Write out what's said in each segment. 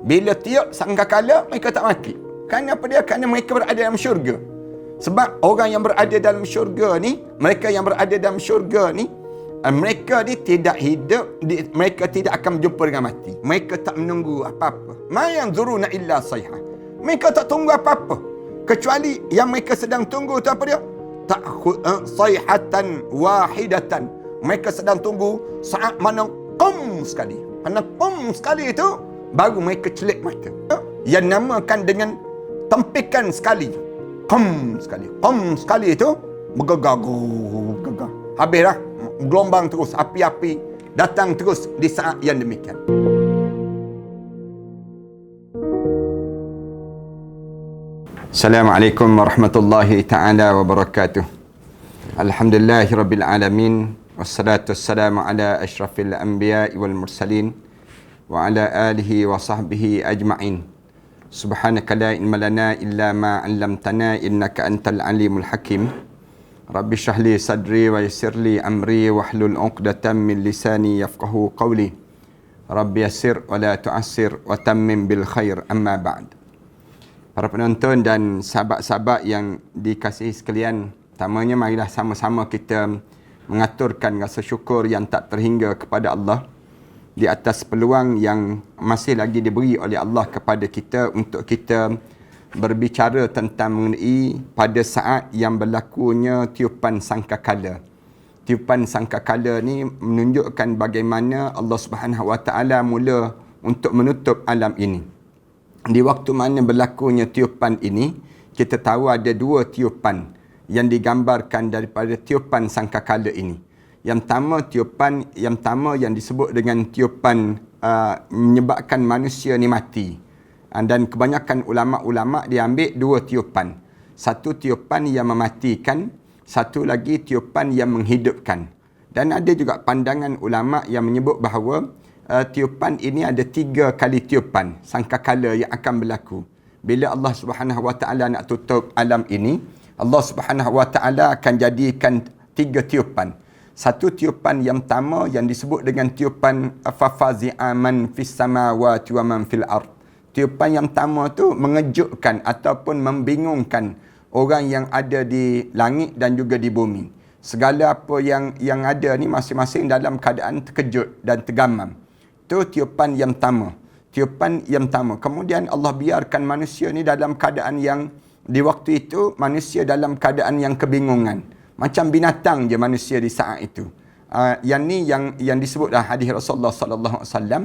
Bila tiup sangkakala, mereka tak mati. Kenapa dia? Kerana mereka berada dalam syurga. Sebab orang yang berada dalam syurga ni, mereka yang berada dalam syurga ni, mereka ni tidak hidup, mereka tidak akan berjumpa dengan mati. Mereka tak menunggu apa-apa. Ma yanzuruna illa sayhah. Mereka tak tunggu apa-apa. Kecuali yang mereka sedang tunggu tu apa dia? Sayhatan wahidatan. Mereka sedang tunggu saat mana qum sekali. Mana qum sekali itu, baru mereka celik mata. Yang namakan dengan tempikan sekali. Qum sekali. Qum sekali itu bergegar. Habis dah. Gelombang terus, api-api datang terus di saat yang demikian. Assalamualaikum warahmatullahi ta'ala wabarakatuh. Alhamdulillahirabbil alamin, wassalatu wassalamu ala asyrafil anbiya'i wal mursalin wa ala alihi wa sahbihi ajma'in. Subhanaka la ilma lana illa ma 'allamtana innaka antal alimul hakim. Rabbi shrah li sadri wa yassir li amri wahlul 'uqdatam min lisani yafqahu qawli. Rabbi yassir wa la tu'assir wa tammim bil khair, amma ba'd. Para penonton dan sahabat-sahabat yang dikasihi sekalian, pertamanya marilah sama-sama kita mengaturkan rasa syukur yang tak terhingga kepada Allah di atas peluang yang masih lagi diberi oleh Allah kepada kita untuk kita berbicara tentang mengenai pada saat yang berlakunya tiupan sangkakala. Tiupan sangkakala ni menunjukkan bagaimana Allah Subhanahu Wa Taala mula untuk menutup alam ini. Di waktu mana berlakunya tiupan ini, kita tahu ada dua tiupan yang digambarkan daripada tiupan sangkakala ini. Yang pertama yang disebut dengan tiupan menyebabkan manusia ni mati. Dan kebanyakan ulama-ulama dia ambil dua tiupan. Satu tiupan yang mematikan, satu lagi tiupan yang menghidupkan. Dan ada juga pandangan ulama yang menyebut bahawa tiupan ini ada 3 kali tiupan sangkakala yang akan berlaku. Bila Allah Subhanahu Wa Taala nak tutup alam ini, Allah Subhanahu Wa Taala akan jadikan 3 tiupan. Satu tiupan yang pertama yang disebut dengan tiupan fafazi'a man fis samawati wa man fil ard. Tiupan yang pertama tu mengejutkan ataupun membingungkan orang yang ada di langit dan juga di bumi. Segala apa yang ada ni masing-masing dalam keadaan terkejut dan tergamam. Itu tiupan yang pertama. Tiupan yang pertama. Kemudian Allah biarkan manusia ni dalam keadaan yang di waktu itu manusia dalam keadaan yang kebingungan. Macam binatang je manusia di saat itu. Yang ni yang disebut dalam hadis Rasulullah sallallahu alaihi wasallam,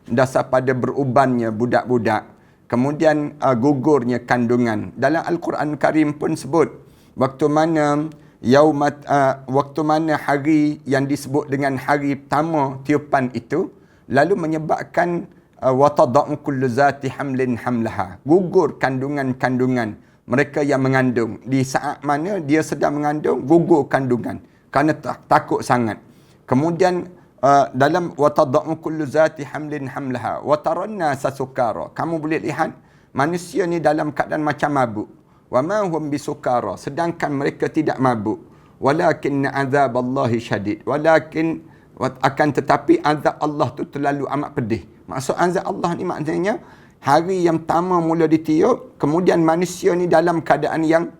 dasar pada berubannya budak-budak, kemudian gugurnya kandungan. Dalam Al-Quran Karim pun sebut waktu mana hari yang disebut dengan hari pertama tiupan itu, lalu menyebabkan watada'u kullu zati hamlin hamlaha, gugur kandungan-kandungan mereka yang mengandung. Di saat mana dia sedang mengandung, gugur kandungan kerana takut sangat. Kemudian dalam watada'u kullu zati hamlin hamlaha wa taranna sasukara, kamu boleh lihat manusia ni dalam keadaan macam mabuk. Wa ma hum bisukara, sedangkan mereka tidak mabuk. Walakin azaballahi syadid, walakin akan tetapi azab Allah tu terlalu amat pedih. Maksud azab Allah ni maknanya hari yang pertama mula ditiup, kemudian manusia ni dalam keadaan yang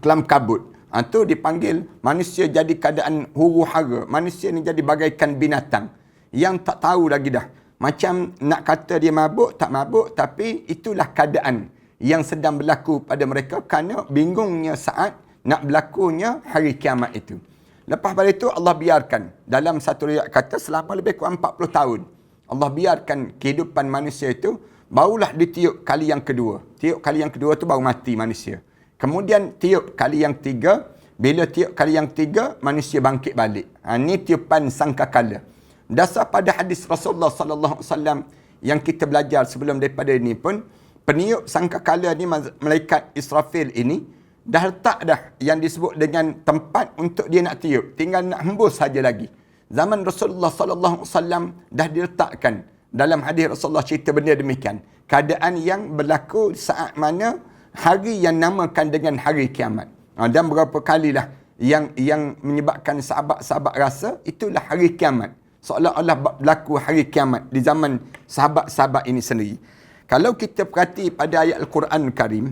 kelam kabut. Itu dipanggil manusia jadi keadaan huru hara. Manusia ni jadi bagaikan binatang yang tak tahu lagi dah. Macam nak kata dia mabuk, tak mabuk, tapi itulah keadaan yang sedang berlaku pada mereka kerana bingungnya saat nak berlakunya hari kiamat itu. Lepas pada itu Allah biarkan, dalam satu riwayat kata selama lebih kurang 40 tahun. Allah biarkan kehidupan manusia itu, barulah ditiup kali yang kedua. Tiup kali yang kedua tu baru mati manusia. Kemudian tiup kali yang tiga. Bila tiup kali yang tiga, manusia bangkit balik. Ini tiupan sangkakala. Dasar pada hadis Rasulullah sallallahu alaihi wasallam yang kita belajar sebelum daripada ini pun, peniup sangkakala ni, malaikat Israfil ini dah letak dah yang disebut dengan tempat untuk dia nak tiup. Tinggal nak hembus saja lagi. Zaman Rasulullah sallallahu alaihi wasallam dah diletakkan. Dalam hadis Rasulullah cerita benda demikian. Keadaan yang berlaku saat mana hari yang namakan dengan hari kiamat. Dan berapa kalilah yang menyebabkan sahabat-sahabat rasa itulah hari kiamat. Seolah-olah berlaku hari kiamat di zaman sahabat-sahabat ini sendiri. Kalau kita perhati pada ayat Al-Quran Karim,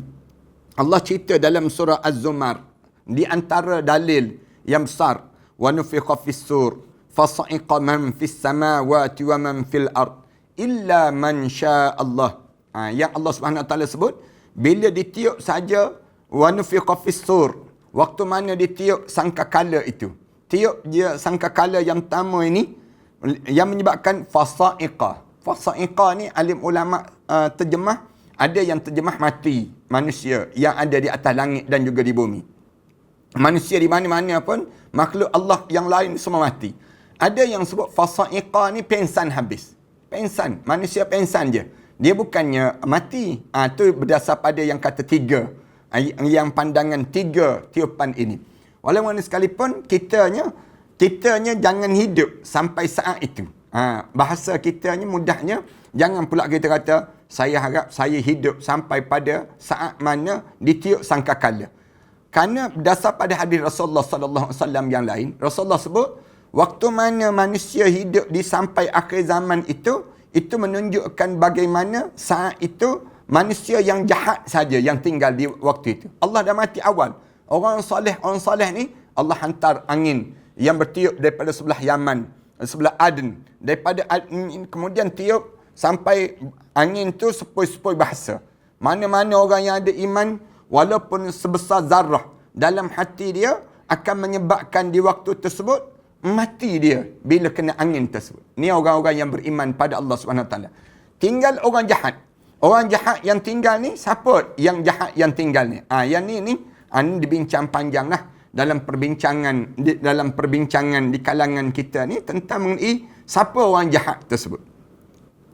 Allah cerita dalam surah Az-Zumar, di antara dalil yang besar, wa nufiqa fis-sur fasa'iqa man fis samawati wa man fil ard illa man syaa Allah. Yang Allah Subhanahu Wa Taala sebut, bila ditiup saja wa nufiqa fis-sur, waktu mana ditiup sangkakala itu. Tiup dia sangkakala yang pertama ini yang menyebabkan fasa'iqa. Fasa'iqa ni alim ulama terjemah, ada yang terjemah mati manusia yang ada di atas langit dan juga di bumi. Manusia di mana-mana pun, makhluk Allah yang lain semua mati. Ada yang sebut fasa'iqa ni pensan habis. Pensan, manusia pensan je. Dia bukannya mati. Itu berdasar pada yang kata tiga. Yang pandangan tiga tiupan ini. Walaupun sekalipun kitanya jangan hidup sampai saat itu. Bahasa kitanya mudahnya, jangan pula kita kata, saya harap saya hidup sampai pada saat mana ditiup sangkakala. Kerana berdasar pada hadis Rasulullah sallallahu alaihi wasallam yang lain, Rasulullah sebut, waktu mana manusia hidup di sampai akhir zaman itu menunjukkan bagaimana saat itu manusia yang jahat saja yang tinggal di waktu itu. Allah dah mati awal. Orang soleh ni, Allah hantar angin yang bertiup daripada sebelah Yaman, sebelah Aden. Daripada Aden, kemudian tiup sampai angin tu sepoi-sepoi bahasa. Mana-mana orang yang ada iman, walaupun sebesar zarah, dalam hati dia akan menyebabkan di waktu tersebut mati dia bila kena angin tersebut. Ni orang-orang yang beriman pada Allah SWT. Tinggal orang jahat. Orang jahat yang tinggal ni, siapa yang jahat yang tinggal ni? Yang ni dibincang panjang lah dalam perbincangan di kalangan kita ni tentang mengenai siapa orang jahat tersebut.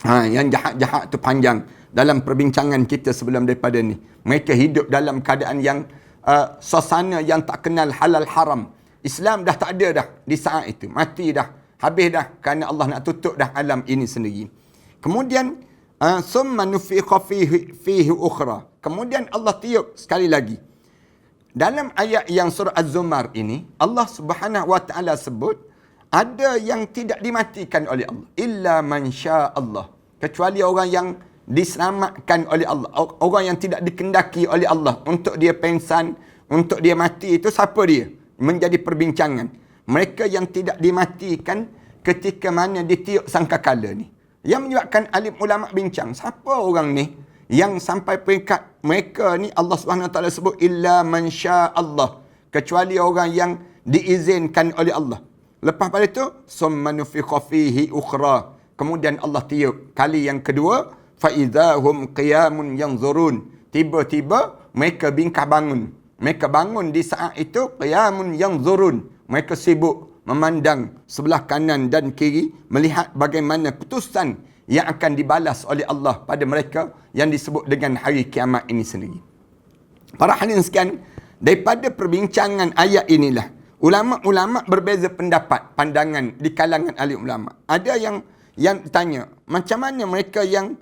Yang jahat-jahat tu panjang dalam perbincangan kita sebelum daripada ni. Mereka hidup dalam keadaan yang suasana yang tak kenal halal haram. Islam dah tak ada dah di saat itu. Mati dah. Habis dah. Kerana Allah nak tutup dah alam ini sendiri. Kemudian, summa nufiqa fihi ukhra. Kemudian Allah tiup sekali lagi. Dalam ayat yang surah Az-Zumar ini, Allah Subhanahu Wa Taala sebut, ada yang tidak dimatikan oleh Allah. Illa man syaa Allah. Kecuali orang yang diselamatkan oleh Allah. Orang yang tidak dikendaki oleh Allah untuk dia pengsan, untuk dia mati, itu siapa dia? Menjadi perbincangan. Mereka yang tidak dimatikan ketika mana ditiup sangkakala ni. Yang menyebabkan alim ulama bincang, siapa orang ni yang sampai peringkat mereka ni Allah Subhanahu Wa Taala sebut illa man syaa Allah, kecuali orang yang diizinkan oleh Allah. Lepas pada itu summa nufiqa fihi ukhra. Kemudian Allah tiup kali yang kedua, fa idzahum qiyamun yanzurun. Tiba-tiba mereka bingkah bangun. Mereka bangun di saat itu qiyamun yanzurun. Mereka sibuk memandang sebelah kanan dan kiri, melihat bagaimana putusan yang akan dibalas oleh Allah pada mereka yang disebut dengan hari kiamat ini sendiri. Para hadirin sekalian, daripada perbincangan ayat inilah ulama-ulama berbeza pendapat, pandangan di kalangan ahli ulama. Ada yang tanya, macam mana mereka yang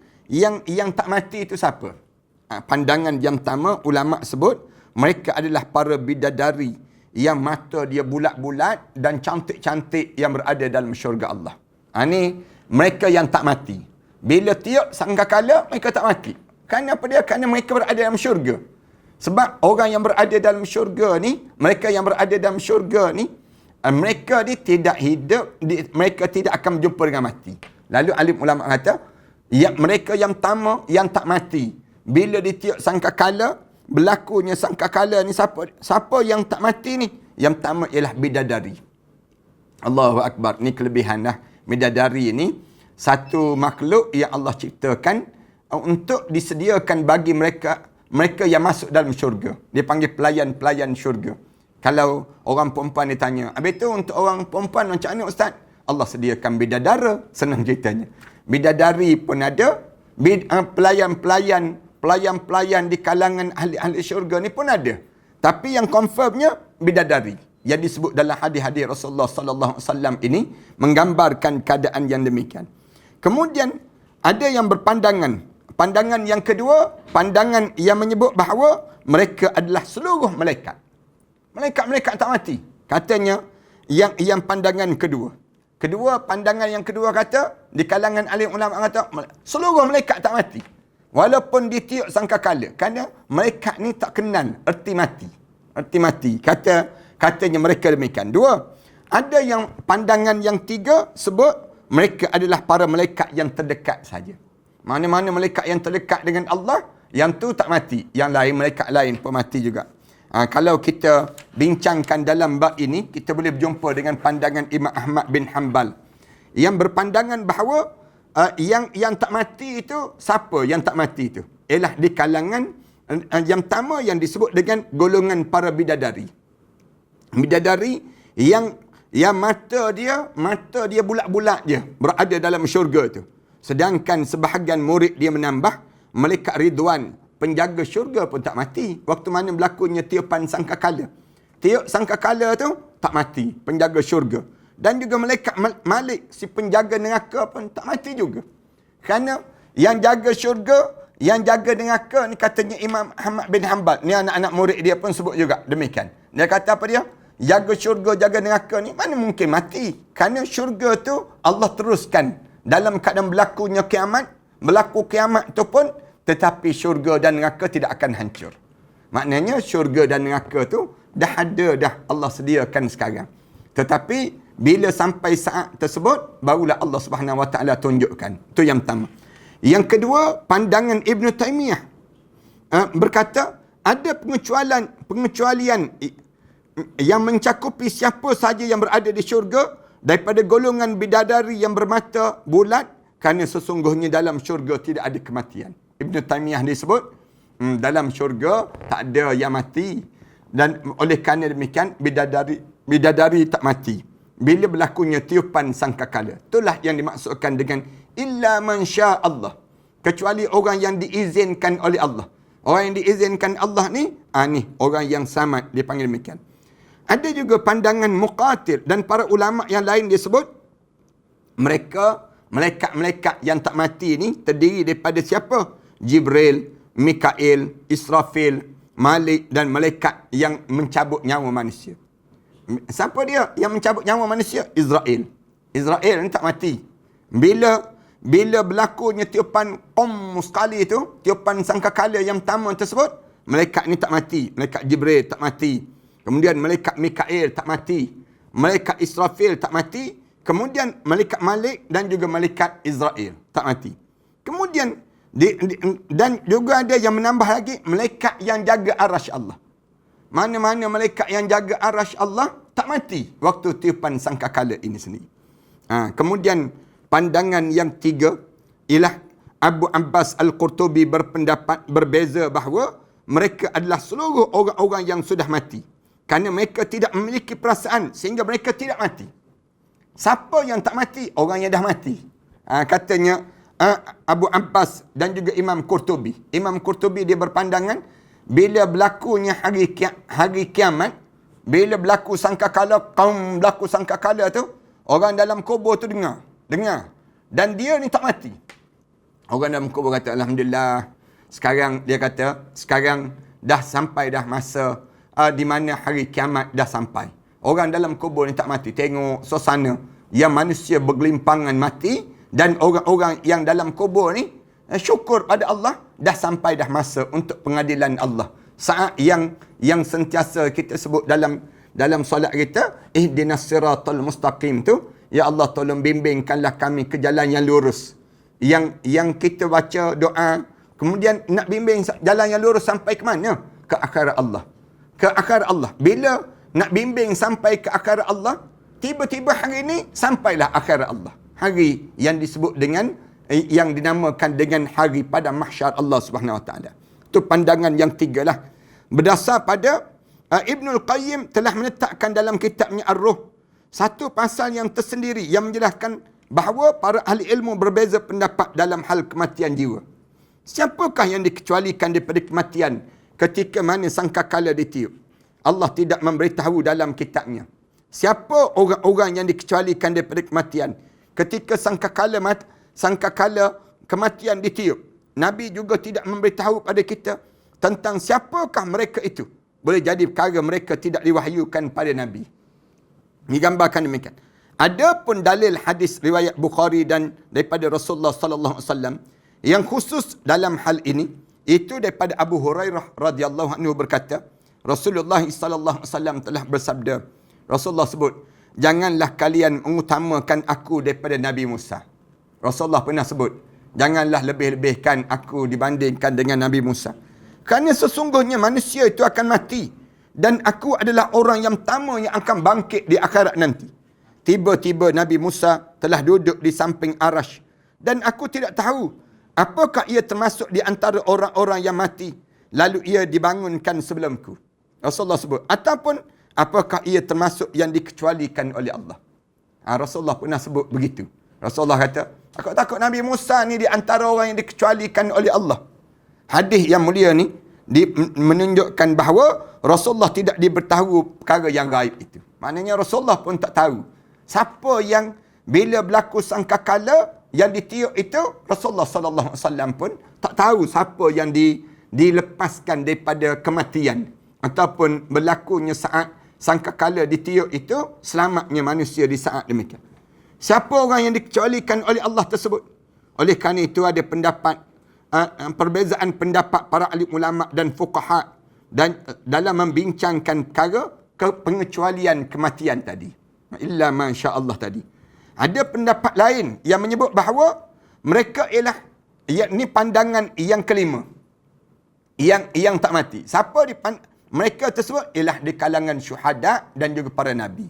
tak mati itu siapa? Pandangan yang pertama, ulama sebut mereka adalah para bidadari yang mata dia bulat-bulat dan cantik-cantik yang berada dalam syurga Allah. Ini mereka yang tak mati. Bila tiup sangkakala, mereka tak mati. Kerana apa dia? Kerana mereka berada dalam syurga. Sebab orang yang berada dalam syurga ni, mereka yang berada dalam syurga ni, mereka ni tidak hidup, mereka tidak akan berjumpa dengan mati. Lalu alim ulama kata, mereka yang pertama, yang tak mati. Bila ditiup sangkakala, berlakunya sangkakala ni siapa yang tak mati ni? Yang pertama ialah bidadari. Allahu Akbar. Ni kelebihan lah. Bidadari ni satu makhluk yang Allah ciptakan untuk disediakan bagi mereka yang masuk dalam syurga. Dia panggil pelayan-pelayan syurga. Kalau orang perempuan ditanya, habis tu untuk orang perempuan macam mana Ustaz? Allah sediakan bidadara, senang ceritanya. Bidadari pun ada, pelayan-pelayan di kalangan ahli-ahli syurga ni pun ada. Tapi yang confirmnya bidadari. Yang disebut dalam hadis-hadis Rasulullah sallallahu alaihi wasallam ini menggambarkan keadaan yang demikian. Kemudian ada yang berpandangan. Pandangan yang kedua, pandangan yang menyebut bahawa mereka adalah seluruh malaikat. Malaikat-malaikat tak mati. Katanya yang pandangan kedua. Pandangan yang kedua kata, di kalangan alim ulama kata, seluruh malaikat tak mati. Walaupun ditiup sangkakala. Kerana mereka ni tak kenal erti mati. Erti mati. Katanya mereka demikian. Dua, ada yang pandangan yang tiga sebut mereka adalah para malaikat yang terdekat saja. Mana-mana malaikat yang terdekat dengan Allah, yang tu tak mati. Yang lain, malaikat lain pun mati juga. Kalau kita bincangkan dalam bab ini, kita boleh berjumpa dengan pandangan Imam Ahmad bin Hanbal yang berpandangan bahawa yang tak mati itu, siapa yang tak mati itu? Ialah di kalangan yang pertama yang disebut dengan golongan para bidadari. Bidadari yang mata dia bulat-bulat je berada dalam syurga tu. Sedangkan sebahagian murid dia menambah, malaikat Ridwan, penjaga syurga pun tak mati. Waktu mana berlakunya tiupan sangkakala. Tiup sangkakala tu tak mati, penjaga syurga. Dan juga malaikat Malik, si penjaga neraka pun tak mati juga. Kerana yang jaga syurga, yang jaga neraka ni katanya Imam Ahmad bin Hanbal. Ni anak-anak murid dia pun sebut juga demikian. Dia kata apa dia? Jaga syurga, jaga neraka ni mana mungkin mati. Kerana syurga tu Allah teruskan. Dalam keadaan berlakunya kiamat, berlaku kiamat tu pun, tetapi syurga dan neraka tidak akan hancur. Maknanya syurga dan neraka tu dah ada dah, Allah sediakan sekarang. Tetapi bila sampai saat tersebut, barulah Allah Subhanahu Wa Taala tunjukkan. Itu yang pertama. Yang kedua, pandangan Ibn Taymiyah berkata ada pengecualian yang mencakupi siapa saja yang berada di syurga daripada golongan bidadari yang bermata bulat, kerana sesungguhnya dalam syurga tidak ada kematian. Ibn Taymiyah disebut dalam syurga tak ada yang mati, dan oleh kerana demikian bidadari tak mati bila berlakunya tiupan sangkakala. Itulah yang dimaksudkan dengan illa man syaa Allah, kecuali orang yang diizinkan oleh Allah. Orang yang diizinkan Allah ni orang yang samad, dipanggil demikian. Ada juga pandangan Muqatil dan para ulama yang lain disebut malaikat-malaikat yang tak mati ni terdiri daripada siapa? Jibril, Mikail, Israfil, Malik dan malaikat yang mencabut nyawa manusia. Siapa dia yang mencabut nyawa manusia? Israel. Israel ni tak mati. Bila berlakunya tiupan sekali tu, tiupan sangkakala yang pertama tersebut, malaikat ni tak mati. Malaikat Jibril tak mati. Kemudian malaikat Mikail tak mati. Malaikat Israfil tak mati. Kemudian malaikat Malik dan juga malaikat Israel tak mati. Kemudian dan juga ada yang menambah lagi, malaikat yang jaga arasy Allah. Mana-mana malaikat yang jaga arasy Allah tak mati waktu tiupan sangkakala ini sendiri. Kemudian pandangan yang tiga ialah Abu Abbas Al-Qurtubi berpendapat berbeza bahawa mereka adalah seluruh orang-orang yang sudah mati. Kerana mereka tidak memiliki perasaan sehingga mereka tidak mati. Siapa yang tak mati? Orang yang dah mati. Katanya Abu Abbas dan juga Imam Qurtubi. Imam Qurtubi dia berpandangan bila berlakunya hari kiamat, bila berlaku sangkakala, kaum berlaku sangkakala tu, orang dalam kubur tu dengar. Dan dia ni tak mati. Orang dalam kubur kata, Alhamdulillah, sekarang dah sampai dah masa di mana hari kiamat dah sampai. Orang dalam kubur ni tak mati. Tengok suasana yang manusia bergelimpangan mati, dan orang-orang yang dalam kubur ni syukur pada Allah, dah sampai dah masa untuk pengadilan Allah. Saat yang sentiasa kita sebut dalam solat kita, ihdinas siratal mustaqim tu, ya Allah tolong bimbingkanlah kami ke jalan yang lurus. Yang kita baca doa, kemudian nak bimbing jalan yang lurus sampai ke mana? Ke akhirat Allah. Ke akhirat Allah. Bila nak bimbing sampai ke akhirat Allah, tiba-tiba hari ini sampailah akhirat Allah. Hari yang disebut dengan, yang dinamakan dengan hari pada mahsyar Allah Subhanahu Wa Taala. Itu pandangan yang tiga lah. Berdasar pada Ibnul Qayyim telah menetapkan dalam kitabnya Ar-Ruh satu pasal yang tersendiri yang menjelaskan bahawa para ahli ilmu berbeza pendapat dalam hal kematian jiwa. Siapakah yang dikecualikan daripada kematian ketika mana sangkakala ditiup? Allah tidak memberitahu dalam kitabnya. Siapa orang-orang yang dikecualikan daripada kematian ketika sangkakala kematian ditiup? Nabi juga tidak memberitahu pada kita tentang siapakah mereka itu. Boleh jadi perkara mereka tidak diwahyukan pada Nabi. Digambarkan demikian. Ada pun dalil hadis riwayat Bukhari dan daripada Rasulullah sallallahu alaihi wasallam Yang khusus dalam hal ini, itu daripada Abu Hurairah radhiyallahu anhu berkata, Rasulullah sallallahu alaihi wasallam telah bersabda, Rasulullah sebut, janganlah kalian mengutamakan aku daripada Nabi Musa. Rasulullah pernah sebut, janganlah lebih-lebihkan aku dibandingkan dengan Nabi Musa. Kerana sesungguhnya manusia itu akan mati. Dan aku adalah orang yang pertama yang akan bangkit di akhirat nanti. Tiba-tiba Nabi Musa telah duduk di samping arash. Dan aku tidak tahu, apakah ia termasuk di antara orang-orang yang mati, lalu ia dibangunkan sebelumku. Rasulullah sebut, ataupun apakah ia termasuk yang dikecualikan oleh Allah. Rasulullah pernah sebut begitu. Rasulullah kata, aku takut Nabi Musa ni di antara orang yang dikecualikan oleh Allah. Hadis yang mulia ni menunjukkan bahawa Rasulullah tidak diberitahu perkara yang gaib itu. Maknanya Rasulullah pun tak tahu. Siapa yang bila berlaku sangkakala yang ditiup itu, Rasulullah sallallahu alaihi wasallam pun tak tahu siapa yang dilepaskan daripada kematian. Ataupun berlakunya saat sangkakala ditiup itu, selamatnya manusia di saat demikian. Siapa orang yang dikecualikan oleh Allah tersebut? Oleh kerana itu ada pendapat, perbezaan pendapat para ahli ulama dan fuqaha dan dalam membincangkan perkara pengecualian kematian tadi. Illa masya Allah tadi. Ada pendapat lain yang menyebut bahawa mereka ialah, ini pandangan yang kelima. Yang tak mati. Siapa mereka tersebut ialah di kalangan syuhada dan juga para nabi.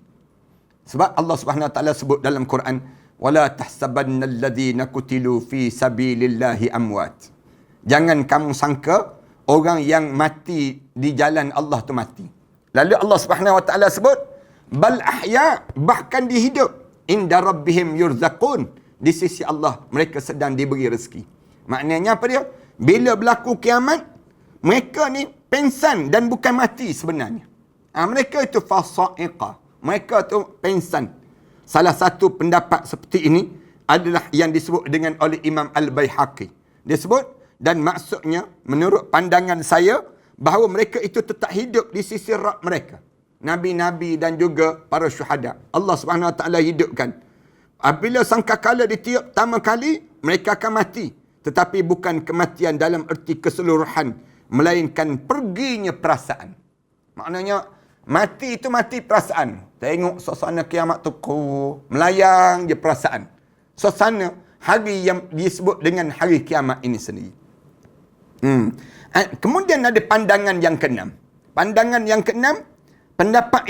Sebab Allah Subhanahu Wa Taala sebut dalam Quran, wala tahsabanna alladhina qutilu fi sabilillahi amwat. Jangan kamu sangka orang yang mati di jalan Allah tu mati. Lalu Allah Subhanahu Wa Taala sebut, bal ahya, bahkan dihidup, inda rabbihim yurzaqun, di sisi Allah mereka sedang diberi rezeki. Maknanya apa dia? Bila berlaku kiamat, mereka ni pengsan dan bukan mati sebenarnya. Mereka itu fasa'iqah. Mereka tu pengsan. Salah satu pendapat seperti ini adalah yang disebut dengan oleh Imam Al-Baihaqi. Dia sebut, dan maksudnya menurut pandangan saya, bahawa mereka itu tetap hidup di sisi Rabb mereka. Nabi-nabi dan juga para syuhada. Allah Subhanahu Wa Taala hidupkan. Apabila sangkakala ditiup pertama kali, mereka akan mati. Tetapi bukan kematian dalam erti keseluruhan, melainkan perginya perasaan. Maknanya, mati itu mati perasaan. Tengok suasana kiamat tu, melayang je perasaan. Suasana hari yang disebut dengan hari kiamat ini sendiri. Kemudian ada pandangan yang keenam. Pandangan yang keenam, pendapat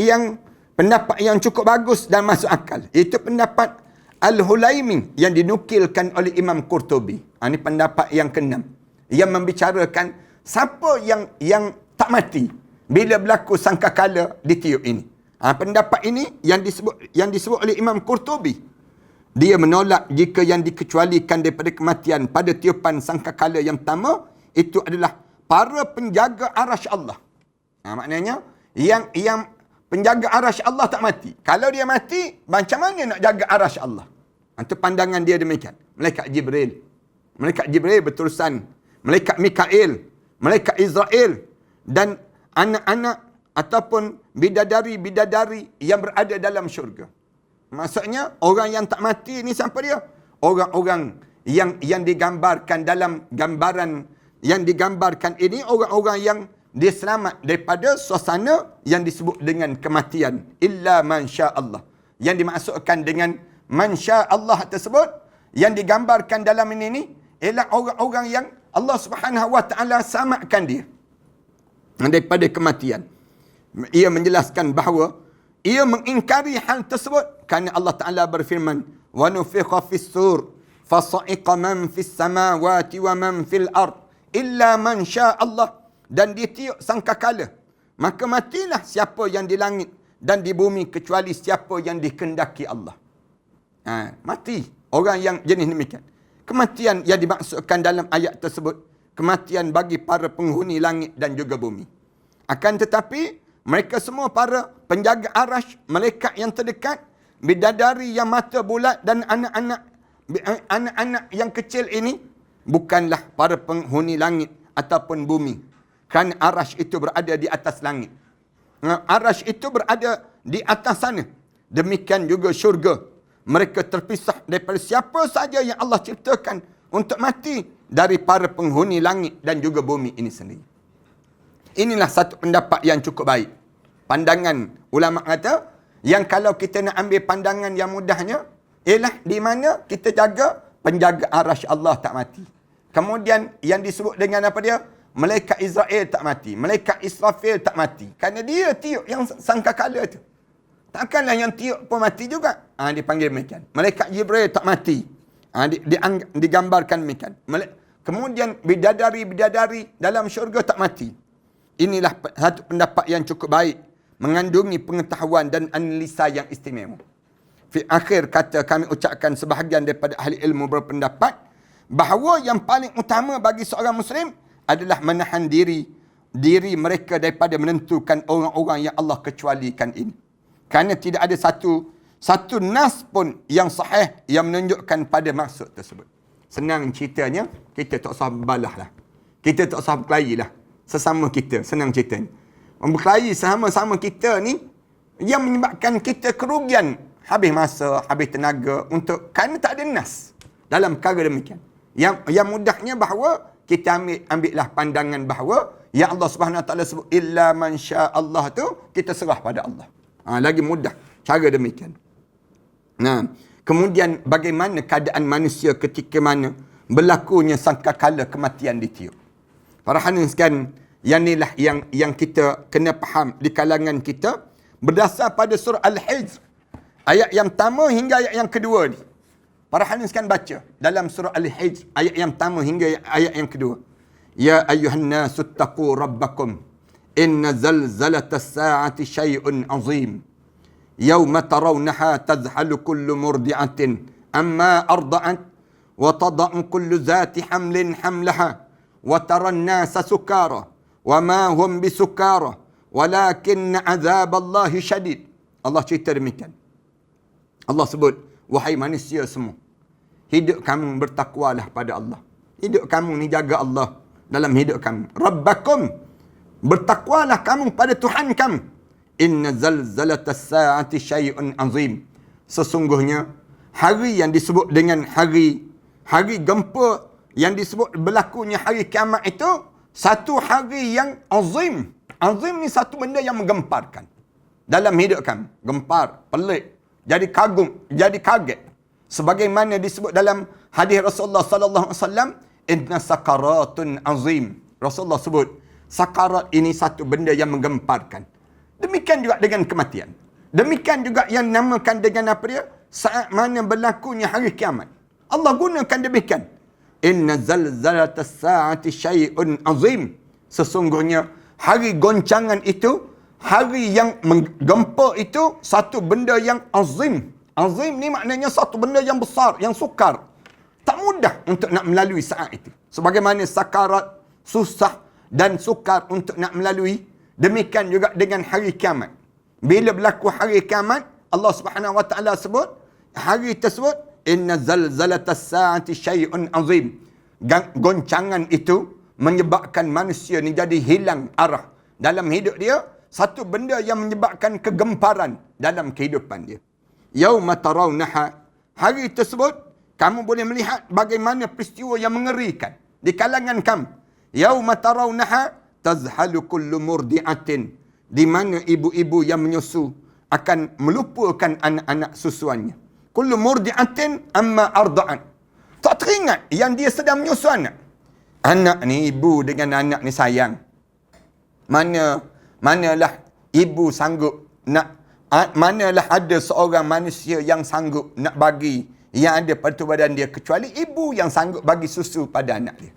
yang cukup bagus dan masuk akal. Itu pendapat Al-Hulaimi yang dinukilkan oleh Imam Qurtubi. Ini pendapat yang keenam. Yang membicarakan siapa yang tak mati bila berlaku sangkakala ditiup ini. Pendapat ini yang disebut oleh Imam Qurtubi. Dia menolak jika yang dikecualikan daripada kematian pada tiupan sangkakala yang pertama itu adalah para penjaga arasy Allah. Maknanya yang penjaga arasy Allah tak mati. Kalau dia mati, macam mana nak jaga arasy Allah? Itu pandangan dia demikian. Malaikat Jibril berterusan, malaikat Mikail, malaikat Israel dan anak-anak ataupun bidadari-bidadari yang berada dalam syurga. Maksudnya orang yang tak mati ni siapa dia? Orang-orang yang digambarkan dalam gambaran yang digambarkan ini, orang-orang yang dia selamat daripada suasana yang disebut dengan kematian. Illa man sya Allah. Yang dimaksudkan dengan man sya Allah tersebut, yang digambarkan dalam ini ialah orang-orang yang Allah Subhanahu Wa Taala selamatkan dia daripada kematian. Ia menjelaskan bahawa ia mengingkari hal tersebut kerana Allah Taala berfirman, wa nufikha fis sur fasa'iqa man fis samawati wa man fil ard illa man sya Allah. Dan ditiup sangkakala, maka matilah siapa yang di langit dan di bumi kecuali siapa yang dikehendaki Allah. Mati orang yang jenis demikian. Kematian yang dimaksudkan dalam ayat tersebut, kematian bagi para penghuni langit dan juga bumi. Akan tetapi mereka semua para penjaga arasy, malaikat yang terdekat, bidadari yang mata bulat dan anak-anak yang kecil ini bukanlah para penghuni langit ataupun bumi. Kerana arasy itu berada di atas langit. Arasy itu berada di atas sana. Demikian juga syurga. Mereka terpisah daripada siapa saja yang Allah ciptakan untuk mati dari para penghuni langit dan juga bumi ini sendiri. Inilah satu pendapat yang cukup baik. Pandangan ulama kata, yang kalau kita nak ambil pandangan yang mudahnya, ialah di mana kita jaga penjaga arasy Allah tak mati. Kemudian yang disebut dengan apa dia? Malaikat Israel tak mati. Malaikat Israfil tak mati. Kerana dia tiup yang sangkakala tu. Takkanlah yang tiup pun mati juga. Dipanggil demikian. Malaikat Jibril tak mati. Digambarkan demikian. Kemudian bidadari-bidadari dalam syurga tak mati. Inilah satu pendapat yang cukup baik. Mengandungi pengetahuan dan analisa yang istimewa. Di akhir kata kami ucapkan sebahagian daripada ahli ilmu berpendapat bahawa yang paling utama bagi seorang Muslim adalah menahan diri mereka daripada menentukan orang-orang yang Allah kecualikan ini. Kerana tidak ada satu nas pun yang sahih yang menunjukkan pada maksud tersebut. Senang ceritanya, kita tak usah berbalah lah. Kita tak usah berkelahi lah. Sesama kita, senang ceritanya. Berkelahi sama-sama kita ni yang menyebabkan kita kerugian, habis masa, habis tenaga kerana tak ada nas dalam perkara demikian. Yang mudahnya bahawa kita ambillah pandangan bahawa yang Allah Subhanahu Wa Taala sebut illa man syaa Allah tu kita serah pada Allah. Lagi mudah cara demikian. Nah, kemudian bagaimana keadaan manusia ketika mana berlakunya sangkakala kematian ditiup. Para hadirin sekalian, yang inilah yang kita kena faham di kalangan kita berdasar pada surah Al-Hijr. Ayat yang pertama hingga ayat yang kedua ni. Para hadirin sekalian baca dalam surah Al-Hijr ayat yang pertama hingga ayat yang kedua. Ya ayyuhan nasu taqu rabbakum inna zalzalatas saa'ati syai'un 'azim. Yawma tarawnaha tadhhalu kullu murdi'atin amma arda'at wa tada'u kullu zati hamlin hamlaha wa taran nasa sukara wa ma hum bisukara walakinna 'adzaballahi syadid. Allah cerita demikian. Allah sebut, wahai manusia semua, hidup kamu bertakwalah pada Allah. Hidup kamu ni jaga Allah dalam hidup kamu. Rabbakum, bertakwalah kamu pada Tuhan kamu. Inna zalzalatas saa'ati syai'un 'azim. Sesungguhnya hari yang disebut dengan hari gempa yang disebut berlakunya hari kiamat itu satu hari yang azim. Azim ni satu benda yang menggemparkan dalam hidup kamu. Gempar, pelik, jadi kagum, jadi kaget. Sebagaimana disebut dalam hadis Rasulullah sallallahu alaihi wasallam, inna sakaratun azim. Rasulullah sebut sakarat ini satu benda yang menggemparkan. Demikian juga dengan kematian. Demikian juga yang namakan dengan apa dia? Saat mana berlakunya hari kiamat. Allah gunakan demikian. Inna zalzalatas saa'ati syai'un azim. Sesungguhnya hari goncangan itu, hari yang menggempa itu satu benda yang azim. Azim ni maknanya satu benda yang besar, yang sukar. Tak mudah untuk nak melalui saat itu. Sebagaimana sakarat susah dan sukar untuk nak melalui, demikian juga dengan hari kiamat. Bila berlaku hari kiamat, Allah Subhanahu Wa Taala sebut hari tersebut inna zalzalatas saa'ati syai'un azim. Goncangan itu menyebabkan manusia ni jadi hilang arah dalam hidup dia, satu benda yang menyebabkan kegemparan dalam kehidupan dia. Yauma tarawnaha, hari tersebut kamu boleh melihat bagaimana peristiwa yang mengerikan di kalangan kamu. Yauma tarawnaha tazhalu kullu murdi'atin, di mana ibu-ibu yang menyusu akan melupakan anak-anak susuannya. Kullu murdi'atin amma arda'at. Tak teringat yang dia sedang menyusu anak. Anak ni, ibu dengan anak ni sayang. Manalah ibu sanggup nak, manalah ada seorang manusia yang sanggup nak bagi yang ada pada badan dia kecuali ibu yang sanggup bagi susu pada anak dia.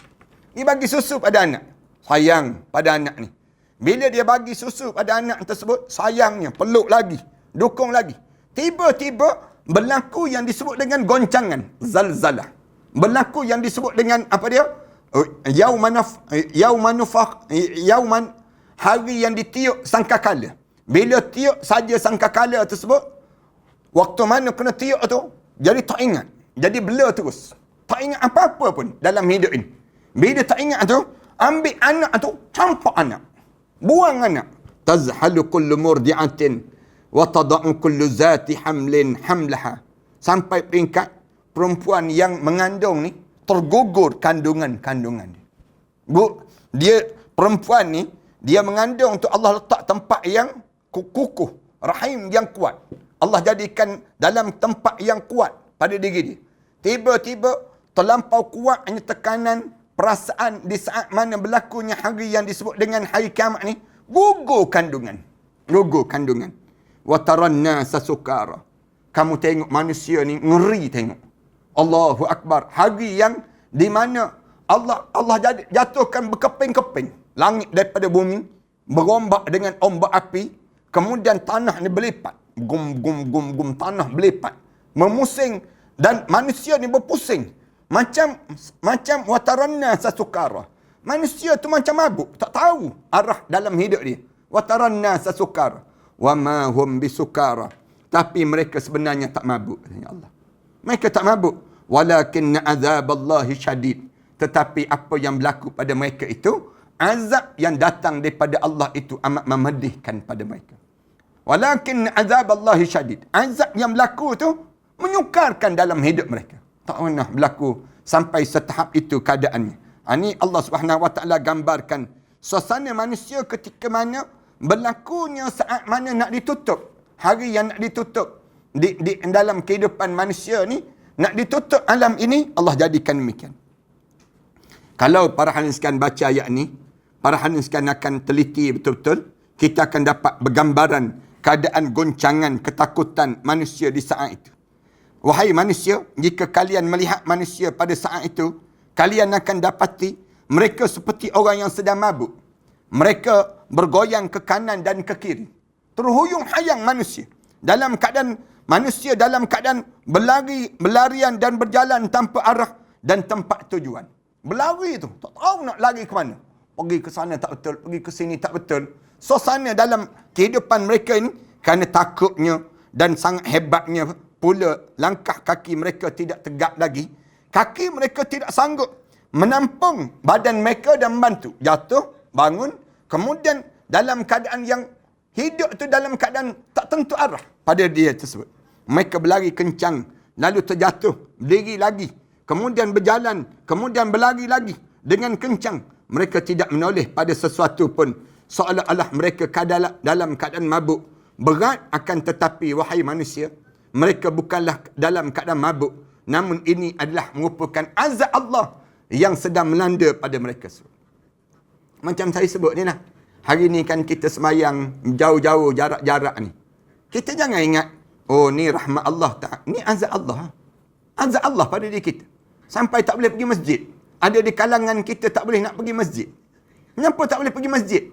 Dia bagi susu pada anak. Sayang pada anak ni. Bila dia bagi susu pada anak tersebut, sayangnya, peluk lagi, dukung lagi. Tiba-tiba berlaku yang disebut dengan goncangan, zalzalah. Berlaku yang disebut dengan apa dia? Yauman hari yang ditiup sangkakala. Bila tiup saja sangkakala tersebut, waktu mana kena tiup tu, jadi tak ingat. Jadi blur terus. Tak ingat apa-apa pun dalam hidup ini. Bila tak ingat tu, ambil anak tu, campak anak. Buang anak. Tazhalu kullu murdi'atin wa tada'u kullu zati hamlin hamlaha. Sampai peringkat perempuan yang mengandung ni, tergugur kandungan-kandungan dia. Dia perempuan ni, dia mengandung untuk Allah letak tempat yang kukuh, rahim yang kuat. Allah jadikan dalam tempat yang kuat pada diri dia. Tiba-tiba terlampau kuatnya tekanan perasaan di saat mana berlakunya hari yang disebut dengan hari kiamat ni, gugur kandungan. Gugur kandungan. Wa taranna sasukara. Kamu tengok manusia ni ngeri tengok. Allahu Akbar. Hari yang di mana Allah jatuhkan berkeping-keping langit daripada bumi, berombak dengan ombak api, kemudian tanah ni berlipat. Gum, tanah berlipat. Memusing dan manusia ni berpusing. Macam wataranna sasukara. Manusia tu macam mabuk, tak tahu arah dalam hidup dia. Wataranna sasukara. Wa ma hum bisukara. Tapi mereka sebenarnya tak mabuk, ya Allah. Mereka tak mabuk. Walakinna azaballahi syadid. Tetapi apa yang berlaku pada mereka itu, azab yang datang daripada Allah itu amat memedihkan pada mereka. Walakinna azaballahi syadid. Azab yang berlaku itu menyukarkan dalam hidup mereka. Tak pernah berlaku sampai setahap itu keadaannya. Ini Allah Subhanahu Wa Taala gambarkan suasana manusia ketika mana berlakunya saat mana nak ditutup. Hari yang nak ditutup di dalam kehidupan manusia ni, nak ditutup alam ini, Allah jadikan demikian. Kalau para hadirin sekalian baca ayat ni, para hadirin sekalian akan teliti betul-betul, kita akan dapat bergambaran keadaan goncangan, ketakutan manusia di saat itu. Wahai manusia, jika kalian melihat manusia pada saat itu, kalian akan dapati mereka seperti orang yang sedang mabuk. Mereka bergoyang ke kanan dan ke kiri. Terhuyung hayang manusia. Dalam keadaan berlarian dan berjalan tanpa arah dan tempat tujuan. Berlari tu, tak tahu nak lari ke mana. Pergi ke sana tak betul, pergi ke sini tak betul. Suasana dalam kehidupan mereka ini, kerana takutnya dan sangat hebatnya pula langkah kaki mereka tidak tegak lagi. Kaki mereka tidak sanggup menampung badan mereka dan membantu. Jatuh, bangun, kemudian dalam keadaan yang hidup tu dalam keadaan tak tentu arah pada dia tersebut. Mereka berlari kencang, lalu terjatuh, berdiri lagi, kemudian berjalan, kemudian berlari lagi dengan kencang. Mereka tidak menoleh pada sesuatu pun, seolah-olah mereka dalam keadaan mabuk. Berat akan tetapi, wahai manusia, mereka bukanlah dalam keadaan mabuk, namun ini adalah merupakan azab Allah yang sedang melanda pada mereka. Macam saya sebut ni lah. Hari ni kan kita semayang jauh-jauh, jarak-jarak ni. Kita jangan ingat, oh ni rahmat Allah. Ni azab Allah. Azab Allah pada diri kita. Sampai tak boleh pergi masjid. Ada di kalangan kita tak boleh nak pergi masjid. Kenapa tak boleh pergi masjid?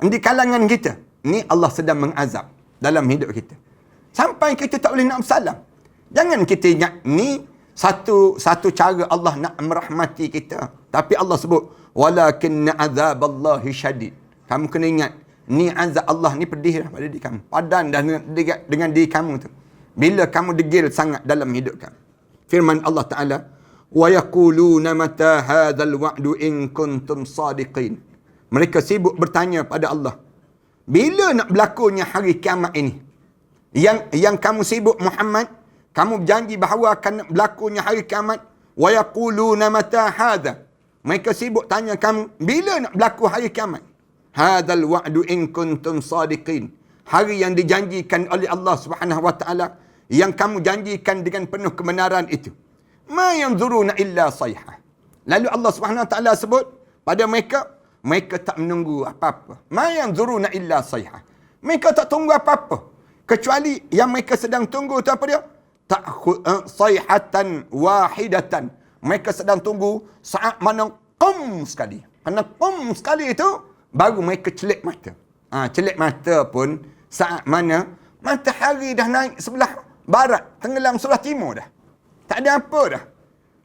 Di kalangan kita. Ni Allah sedang mengazab dalam hidup kita. Sampai kita tak boleh nak bersalam. Jangan kita ingat ni satu cara Allah nak merahmati kita. Tapi Allah sebut, walakinna azaballahi syadid. Kamu kena ingat, ni azab Allah ni pedih pada diri kamu. Padan dah dengan diri kamu tu. Bila kamu degil sangat dalam hidup kamu. Firman Allah Ta'ala, wa yaquluna mata hadzal wa'du in kuntum sadiqin. Mereka sibuk bertanya pada Allah, bila nak berlakunya hari kiamat ini? Yang kamu sibuk Muhammad, kamu berjanji bahawa akan berlakunya hari kiamat. Wa yaquluna mata hadza. Mereka sibuk tanya kamu, bila nak berlaku hari kiamat? Hadzal wa'du in kuntum sadiqin. Hari yang dijanjikan oleh Allah Subhanahu Wa Taala, yang kamu janjikan dengan penuh kebenaran itu. Ma yanzuruna illa sayhah. Lalu Allah Subhanahu Wa Taala sebut pada mereka tak menunggu apa-apa. Ma yanzuruna illa sayhah. Mereka tak tunggu apa-apa, kecuali yang mereka sedang tunggu itu apa dia? Sayhatan wahidatan. Mereka sedang tunggu saat mana qum sekali. Mana qum sekali itu, baru mereka celik mata. Celik mata pun saat mana matahari dah naik sebelah barat, tenggelam sebelah timur dah. Tak ada apa dah.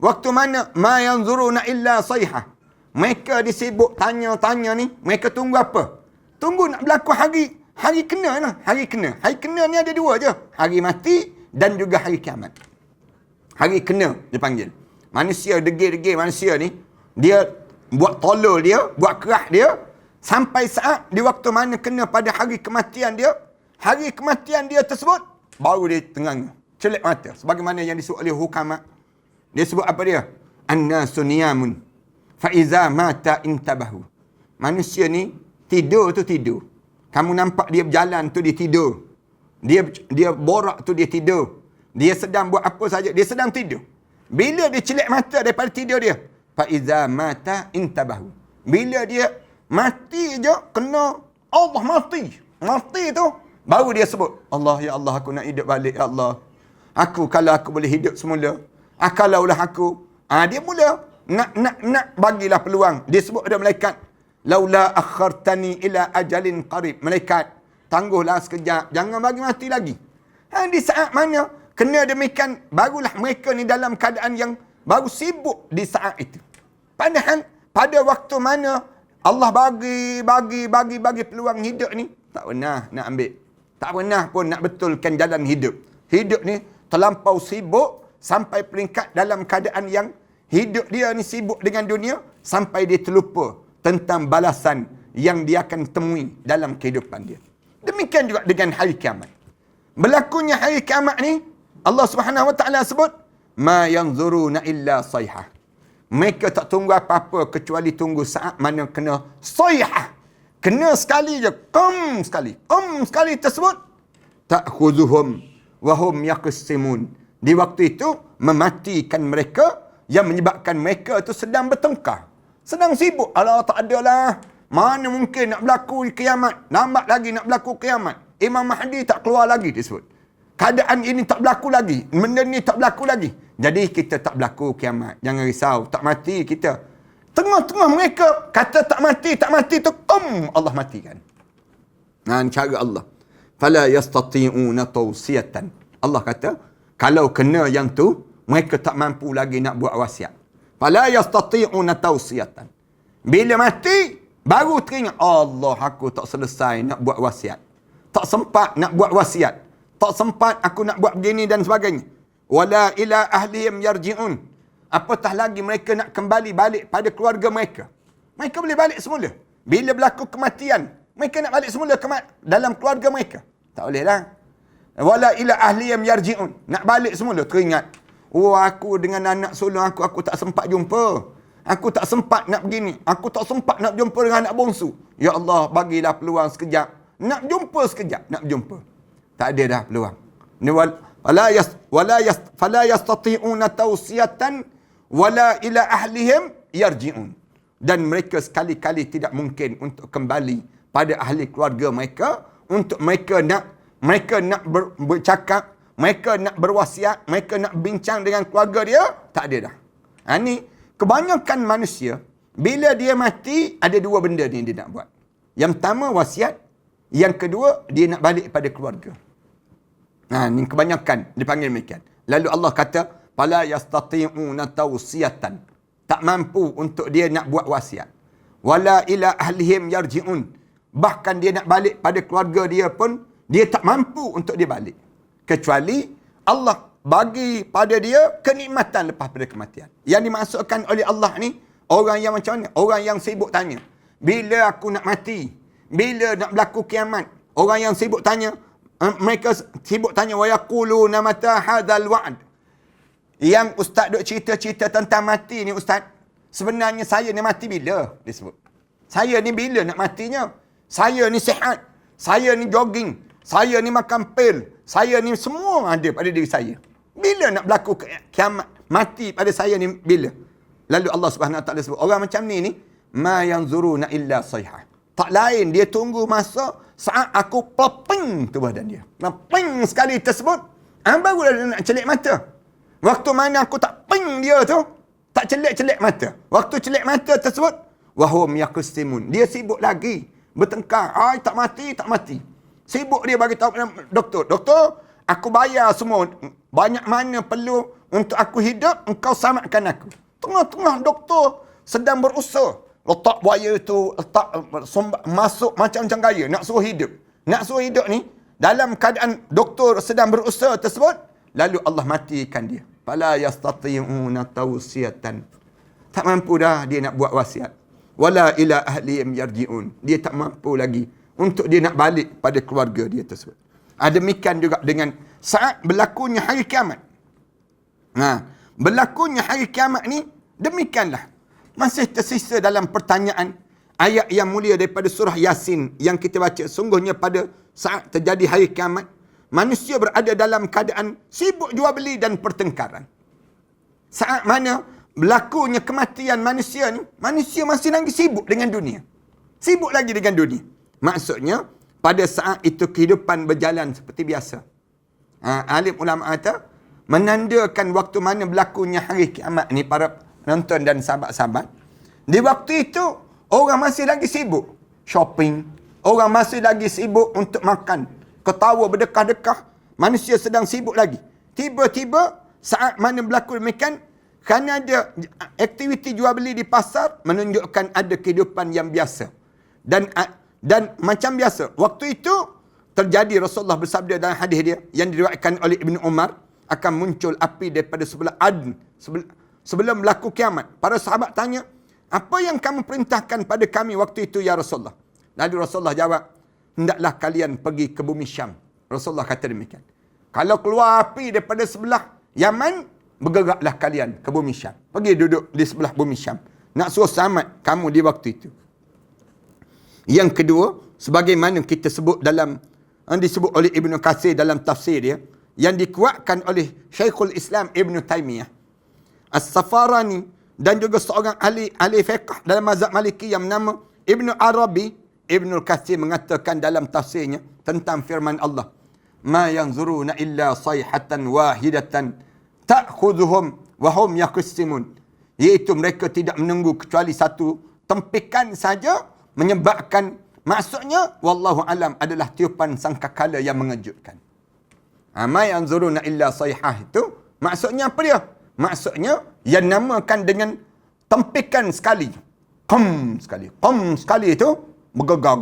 Waktu mana ma yanzuruna illa sayhah. Mereka disibuk tanya-tanya ni, mereka tunggu apa? Tunggu nak berlaku hari kena lah. Hari kena ni ada dua je. Hari mati dan juga hari kiamat. Hari kena dipanggil. Manusia degil-degil manusia ni, dia buat tolol dia, buat kerah dia, sampai saat di waktu mana kena pada hari kematian dia, hari kematian dia tersebut, baru dia tengah celik mata. Sebagaimana yang disebut oleh hukama. Dia sebut apa dia? An-nasu niyamun fa iza mata intabahu. Manusia ni tidur tu tidur. Kamu nampak dia berjalan tu dia tidur. Dia borak tu dia tidur. Dia sedang buat apa saja, dia sedang tidur. Bila dia celik mata daripada tidur dia, fa iza mata intabahu. Bila dia mati je kena Allah mati. Mati tu baru dia sebut, Allah ya Allah, aku nak hidup balik ya Allah. Kalau aku boleh hidup semula. Kalaulah aku. Dia mula nak bagilah peluang. Dia sebut ada malaikat, laula akhartani ila ajalin qarib. Malaikat, tangguhlah sekejap, jangan bagi mati lagi. Di saat mana kena demikian, barulah mereka ni dalam keadaan yang baru sibuk di saat itu. Padahal pada waktu mana Allah bagi peluang hidup ni, tak pernah nak ambil. Tak pernah pun nak betulkan jalan hidup. Hidup ni terlampau sibuk sampai peringkat dalam keadaan yang hidup dia ni sibuk dengan dunia sampai dia terlupa tentang balasan yang dia akan temui dalam kehidupan dia. Demikian juga dengan hari kiamat. Berlakunya hari kiamat ni, Allah Subhanahu Wa Taala sebut, ma yanzuruna illa sayhah. Mereka tak tunggu apa-apa kecuali tunggu saat mana kena sayhah. Kena sekali je, qam sekali tersebut, ta'khuzuhum wa hum yaqsimun. Di waktu itu mematikan mereka, yang menyebabkan mereka itu sedang bertengkar. Sedang sibuk. Allah tak adalah. Mana mungkin nak berlaku kiamat? Lambat lagi nak berlaku kiamat. Imam Mahdi tak keluar lagi disebut. Keadaan ini tak berlaku lagi. Benda ni tak berlaku lagi. Jadi kita tak berlaku kiamat. Jangan risau. Tak mati kita. Tengah-tengah mereka kata tak mati tu, Allah matikan. Cara Allah. Fala yastati'una tawsiyatan. Allah kata, kalau kena yang tu, mereka tak mampu lagi nak buat wasiat. Fala yastati'una tawsiyatan. Bila mati, baru teringat, Allah, aku tak selesai nak buat wasiat. Tak sempat nak buat wasiat. Tak sempat aku nak buat begini dan sebagainya. Wala ila ahlihim yarji'un. Apatah lagi mereka nak kembali balik pada keluarga mereka. Mereka boleh balik semula. Bila berlaku kematian, mereka nak balik semula dalam keluarga mereka. Tak boleh lah. Wala ila ahlihim yarji'un. Nak balik semula, teringat. Aku dengan anak sulung aku tak sempat jumpa. Aku tak sempat nak begini. Aku tak sempat nak jumpa dengan anak bongsu. Ya Allah, bagilah peluang sekejap. Nak jumpa sekejap, nak jumpa. Tak ada dah peluang. Fala yastati'una tawsiyatan wala ila ahlihim yarji'un. Dan mereka sekali-kali tidak mungkin untuk kembali pada ahli keluarga mereka, untuk mereka nak bercakap, mereka nak berwasiat, mereka nak bincang dengan keluarga dia, tak ada dah. Ini kebanyakan manusia, bila dia mati, ada dua benda ni dia nak buat. Yang pertama wasiat, yang kedua dia nak balik pada keluarga. Ni kebanyakan dipanggil demikian. Lalu Allah kata, fala yastati'una tawsiyatan. Tak mampu untuk dia nak buat wasiat. Wala ila ahlihim yarji'un. Bahkan dia nak balik pada keluarga dia pun, dia tak mampu untuk dia balik. Kecuali Allah bagi pada dia kenikmatan lepas pada kematian. Yang dimasukkan oleh Allah ni, orang yang macam mana? Orang yang sibuk tanya, bila aku nak mati? Bila nak berlaku kiamat? Orang yang sibuk tanya, mereka sibuk tanya, wa yaquluna mata hadzal wa'd. Yang ustaz duk cerita-cerita tentang mati ni, ustaz, sebenarnya saya ni mati bila? Dia sebut. Saya ni bila nak matinya? Saya ni sihat. Saya ni jogging. Saya ni makan pil. Saya ni semua ada pada diri saya. Bila nak berlaku kiamat? Mati pada saya ni bila? Lalu Allah Subhanahu Wa Taala sebut, orang macam ni ma yanzuruna illa sayhah. Tak lain, dia tunggu masa saat aku pelping tu badan dia. Ping sekali tersebut, barulah dia nak celik mata. Waktu mana aku tak ping dia tu, tak celik-celik mata. Waktu celik mata tersebut, wahum yaqsimun. Dia sibuk lagi bertengkar. Tak mati. Sibuk dia bagi tahu doktor, aku bayar semua. Banyak mana perlu untuk aku hidup, engkau selamatkan aku. Tengah-tengah doktor sedang berusaha. Letak buaya tu, masuk macam-macam gaya. Nak suruh hidup ni, dalam keadaan doktor sedang berusaha tersebut, lalu Allah matikan dia. Fala yastati'una tawsiyatan. Tak mampu dah dia nak buat wasiat. Wala ila ahlihim yarji'un. Dia tak mampu lagi untuk dia nak balik pada keluarga dia tersebut. Demikian juga dengan saat berlakunya hari kiamat. Berlakunya hari kiamat ni, Demikianlah. Masih tersisa dalam pertanyaan ayat yang mulia daripada surah Yasin yang kita baca. Sungguhnya pada saat terjadi hari kiamat, manusia berada dalam keadaan sibuk jual beli dan pertengkaran. Saat mana berlakunya kematian manusia ni, manusia masih lagi sibuk dengan dunia. Sibuk lagi dengan dunia. Maksudnya, pada saat itu kehidupan berjalan seperti biasa. Alim ulama kata, menandakan waktu mana berlakunya hari kiamat ni, para penonton dan sahabat-sahabat. Di waktu itu, orang masih lagi sibuk shopping. Orang masih lagi sibuk untuk makan. Ketawa berdekah-dekah. Manusia sedang sibuk lagi. Tiba-tiba, saat mana berlaku demikian, kerana ada aktiviti jual beli di pasar, menunjukkan ada kehidupan yang biasa. Dan macam biasa. Waktu itu, terjadi Rasulullah bersabda dalam hadis dia, yang diriwayatkan oleh Ibn Umar, akan muncul api daripada sebelah Adn, sebelum berlaku kiamat. Para sahabat tanya, apa yang kamu perintahkan pada kami waktu itu ya Rasulullah? Lalu Rasulullah jawab, hendaklah kalian pergi ke bumi Syam. Rasulullah kata demikian. Kalau keluar api daripada sebelah Yaman, bergeraklah kalian ke bumi Syam. Pergi duduk di sebelah bumi Syam. Nak suruh selamat kamu di waktu itu. Yang kedua, sebagaimana kita sebut dalam, disebut oleh Ibn Katsir dalam tafsir dia, yang dikuatkan oleh Syekhul Islam Ibn Taymiyah As-Safarani, dan juga seorang ahli fiqh dalam mazhab Maliki yang bernama Ibn Arabi. Ibn Katsir mengatakan dalam tafsirnya tentang firman Allah, ma yanzuruna illa sayhatan wahidatan ta'khudhuhum wa hum yaqissimun, iaitu mereka tidak menunggu kecuali satu tempikan saja menyebabkan, maksudnya wallahu alam, adalah tiupan sangkakala yang mengejutkan. Ma yanzuruna illa sayhah itu maksudnya apa dia? Maksudnya yang namakan dengan tempikan sekali. Qam sekali itu bergegar.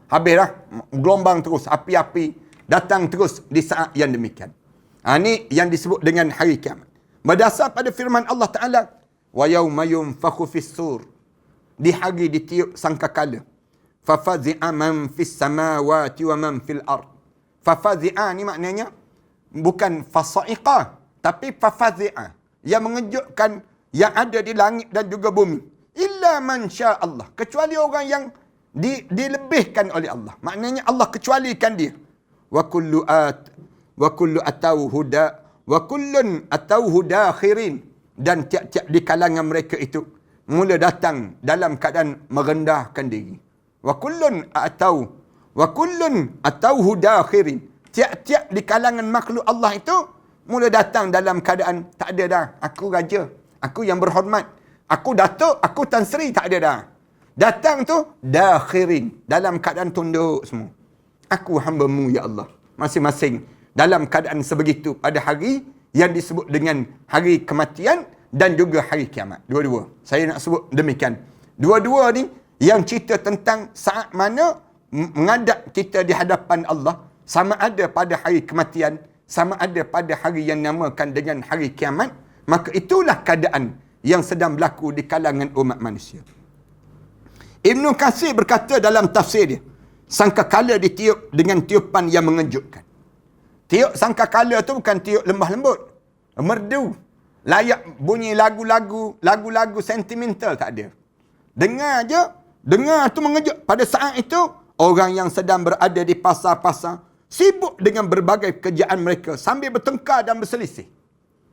Habis dah, gelombang terus, api-api datang terus di saat yang demikian. Ini yang disebut dengan hari kiamat. Berdasar pada firman Allah Ta'ala, wa yawma yunfakhu fis sur, di hari ditiup sangkakala. Fafazi'a man fis samawati wa man fil ard. Fafazi'a ni maknanya bukan fasa'iqah, tapi fafazi'a, yang mengejutkan yang ada di langit dan juga bumi. Illa man sya Allah, kecuali orang yang dilebihkan oleh Allah. Maknanya Allah kecualikan dia. Wa kullu atau huda wa kullun atau hudakhirin, dan tiap-tiap di kalangan mereka itu mula datang dalam keadaan merendahkan diri. Wa kullun atau hudakhirin, tiap-tiap di kalangan makhluk Allah itu mula datang dalam keadaan tak ada dah, aku raja, aku yang berhormat, aku datuk, aku Tan Sri, tak ada dah. Datang tu dakhirin, dalam keadaan tunduk semua. Aku hamba-Mu ya Allah. Masing-masing dalam keadaan sebegitu pada hari yang disebut dengan hari kematian dan juga hari kiamat. Dua-dua. Saya nak sebut demikian. Dua-dua ni yang cerita tentang saat mana menghadap kita di hadapan Allah, sama ada pada hari kematian, sama ada pada hari yang namakan dengan hari kiamat. Maka itulah keadaan yang sedang berlaku di kalangan umat manusia. Ibn Katsir berkata dalam tafsir dia, sangkakala ditiup dengan tiupan yang mengejutkan. Tiup sangkakala tu bukan tiup lembah lembut, merdu, layak bunyi lagu-lagu sentimental, tak ada. Dengar je, dengar tu mengejut. Pada saat itu, orang yang sedang berada di pasar-pasar sibuk dengan berbagai pekerjaan mereka sambil bertengkar dan berselisih.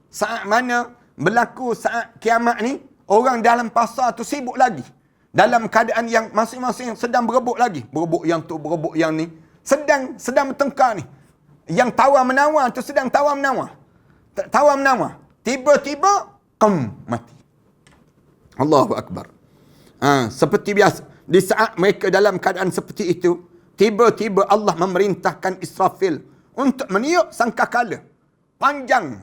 Saat mana berlaku saat kiamat ni, orang dalam pasar tu sibuk lagi. Dalam keadaan yang masing-masing sedang berebut lagi. Berebut yang tu, berebut yang ni. Sedang bertengkar ni. Yang tawar-menawar tu sedang tawar-menawar. Tawar-menawar. Tiba-tiba, mati. Allahu Akbar. Seperti biasa. Di saat mereka dalam keadaan seperti itu, tiba-tiba Allah memerintahkan Israfil untuk meniup sangkakala. Panjang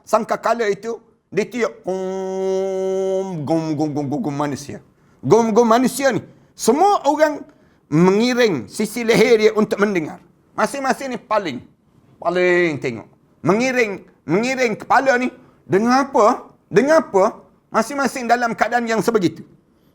sangkakala itu ditiup. Gom manusia. Gom manusia ni. Semua orang mengiring sisi leher dia untuk mendengar. Masing-masing ni paling tengok. Mengiring kepala ni. Dengar apa? Masing-masing dalam keadaan yang sebegitu.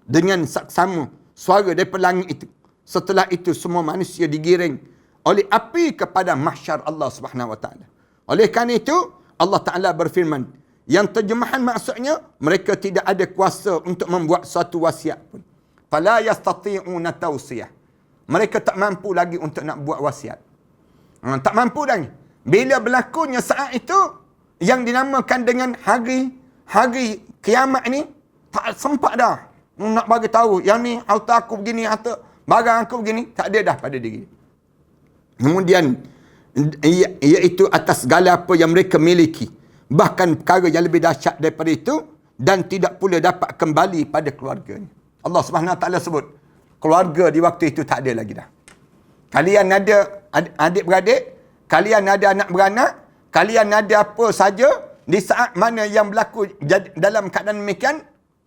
Dengan saksama suara daripada langit itu. Setelah itu semua manusia digiring oleh api kepada mahsyar Allah Subhanahu Wa Taala. Oleh kerana itu Allah Taala berfirman, Yang terjemahan maksudnya, mereka tidak ada kuasa untuk membuat suatu wasiat pun. Fala yastati'una tawsiyah. Mereka tak mampu lagi untuk nak buat wasiat. Tak mampu lagi. Bila berlakunya saat itu, yang dinamakan dengan hari kiamat ni, tak sempat dah. Nak bagi tahu, yang ni harta aku begini, harta barang aku begini, tak ada dah pada diri. Kemudian, iaitu atas segala apa yang mereka miliki. Bahkan perkara yang lebih dahsyat daripada itu, dan tidak pula dapat kembali pada keluarganya. Allah Subhanahu Wa Taala sebut, keluarga di waktu itu tak ada lagi dah. Kalian ada adik-beradik, kalian ada anak beranak, kalian ada apa saja, di saat mana yang berlaku dalam keadaan demikian,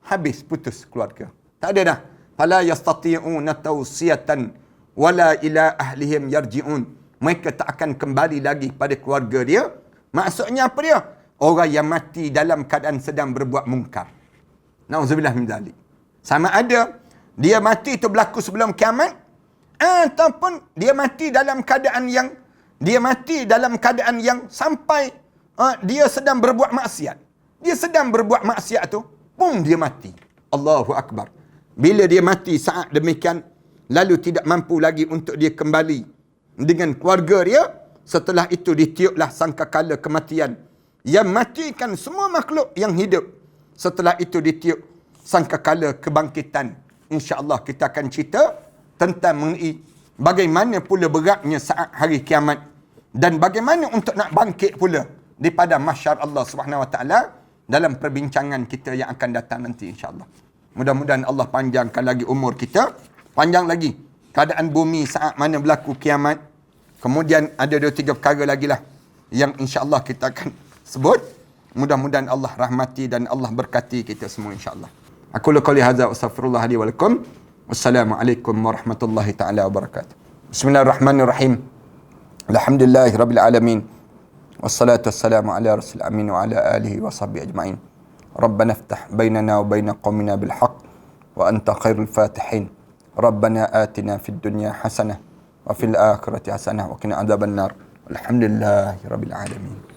habis, putus keluarga. Tak ada dah. Fala yastati'una tawsiyatan wala ila ahlihim yarji'un. Mereka tak akan kembali lagi pada keluarga dia. Maksudnya apa dia? Orang yang mati dalam keadaan sedang berbuat mungkar. Na'udzubillah min zalik. Sama ada dia mati itu berlaku sebelum kiamat, ataupun dia mati dalam keadaan yang sampai dia sedang berbuat maksiat. Dia sedang berbuat maksiat tu, pun dia mati. Allahu Akbar. Bila dia mati saat demikian, lalu tidak mampu lagi untuk dia kembali dengan keluarga dia, setelah itu ditiuplah sangkakala kematian yang matikan semua makhluk yang hidup. Setelah itu ditiup sangkakala kebangkitan. InsyaAllah kita akan cerita tentang mengenai bagaimana pula beratnya saat hari kiamat, dan bagaimana untuk nak bangkit pula daripada mahsyar Allah Subhanahu Wa Taala dalam perbincangan kita yang akan datang nanti, insyaAllah. Mudah-mudahan Allah panjangkan lagi umur kita, panjang lagi keadaan bumi saat mana berlaku kiamat. Kemudian ada 2-3 perkara lagi lah yang insyaAllah kita akan sebut. Mudah-mudahan Allah rahmati dan Allah berkati kita semua, insyaAllah. Aku qouli hadza wa astaghfirullah li wa lakum. Wassalamualaikum warahmatullahi taala wabarakatuh. Bismillahirrahmanirrahim. Alhamdulillahirabbil alamin. Wassalatu wassalamu ala rasul amin wa ala alihi wa sahbihi ajma'in. Rabbana iftah bainana wa baina qaumina bil haqq wa anta khairul fatihin. Rabbana atina fid dunya hasanah wa fil akhirati hasanah wa qina adzabannar. Alhamdulillahirabbil alamin.